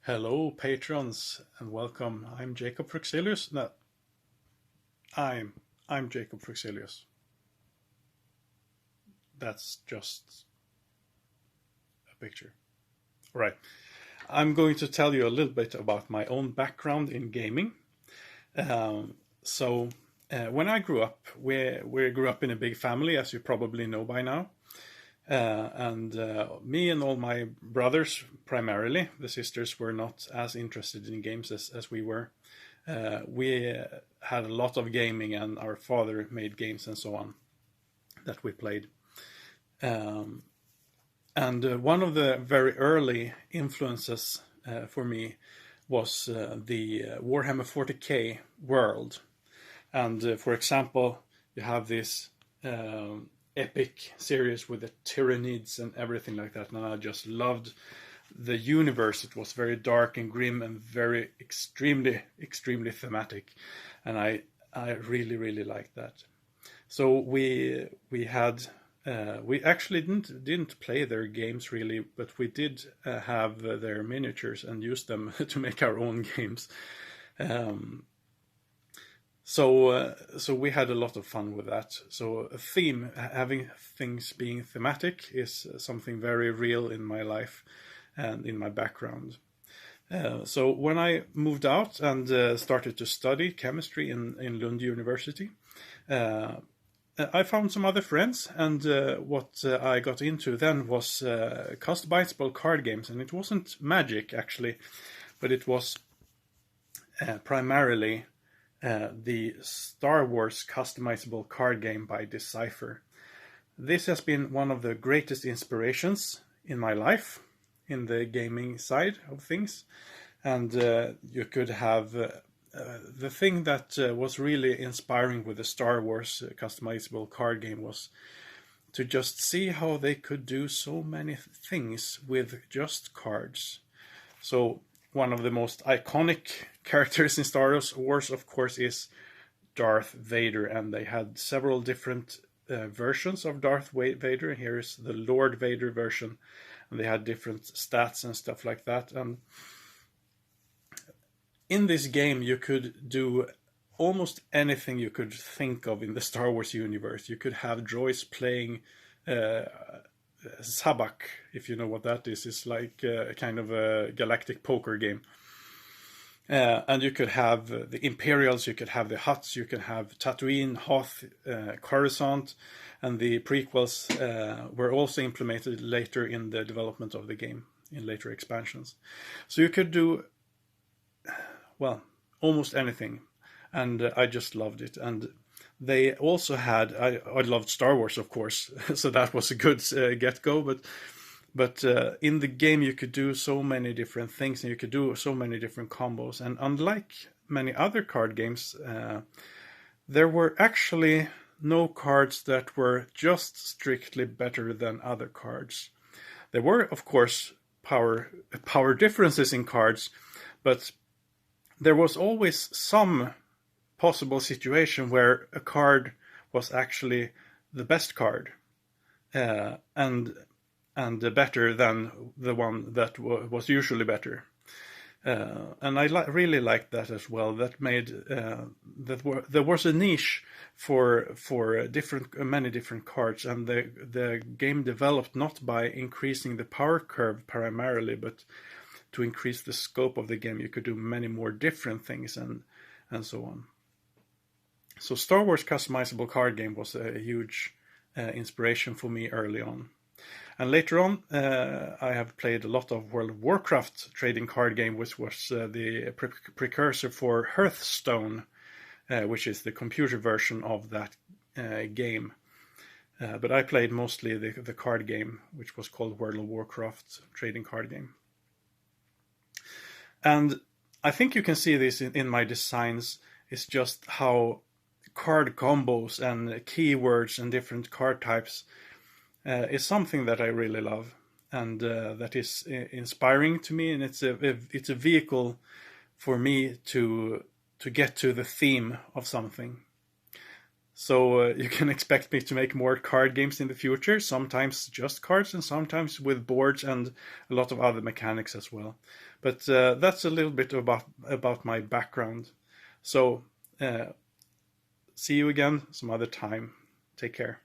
Hello, patrons, and welcome. I'm Jacob Fruxelius. No, I'm Jacob Fruxelius. That's just a picture. All right. I'm going to tell you a little bit about my own background in gaming. Um, when I grew up, we grew up in a big family, as you probably know by now. And me and all my brothers, primarily, the sisters were not as interested in games as we were. We had a lot of gaming, and our father made games and so on that we played. Um, and one of the very early influences for me was the Warhammer 40k world. And for example, you have this epic series with the Tyranids and everything like that. And I just loved the universe. It was very dark and grim and very extremely thematic. And I really liked that. So we actually didn't play their games really, but we did have their miniatures and use them to make our own games. So we had a lot of fun with that. So a theme, having things being thematic, is something very real in my life and in my background. So when I moved out and started to study chemistry in Lund University, I found some other friends, and what I got into then was customizable card games. And it wasn't Magic, actually, but it was primarily the Star Wars customizable card game by Decipher. This has been one of the greatest inspirations in my life, in the gaming side of things. And you could have the thing that was really inspiring with the Star Wars customizable card game was to just see how they could do so many things with just cards. So one of the most iconic characters in Star Wars, of course, is Darth Vader, and they had several different versions of Darth Vader. Here is the Lord Vader version, and they had different stats and stuff like that. And in this game, you could do almost anything you could think of in the Star Wars universe. You could have droids playing Sabak, if you know what that is. It's like a kind of a galactic poker game. And you could have the Imperials, you could have the Hutts, you could have Tatooine, Hoth, Coruscant, and the prequels were also implemented later in the development of the game, in later expansions. So you could do, well, almost anything, and I just loved it. And they also had, I loved Star Wars, of course, so that was a good get-go, but in the game you could do so many different things, and you could do so many different combos. And unlike many other card games, there were actually no cards that were just strictly better than other cards. There were, of course, power differences in cards, but there was always some possible situation where a card was actually the best card, and better than the one that was usually better. And I really liked that as well. That made there was a niche for many different cards, and the game developed not by increasing the power curve primarily, but to increase the scope of the game. You could do many more different things and so on. So Star Wars customizable card game was a huge inspiration for me early on. And later on, I have played a lot of World of Warcraft trading card game, which was the precursor for Hearthstone, which is the computer version of that game. But I played mostly the card game, which was called World of Warcraft trading card game. And I think you can see this in my designs. It's just how card combos and keywords and different card types is something that I really love, and that is inspiring to me, and it's a vehicle for me to get to the theme of something. So you can expect me to make more card games in the future, sometimes just cards and sometimes with boards and a lot of other mechanics as well. But that's a little bit about my background. So see you again some other time. Take care.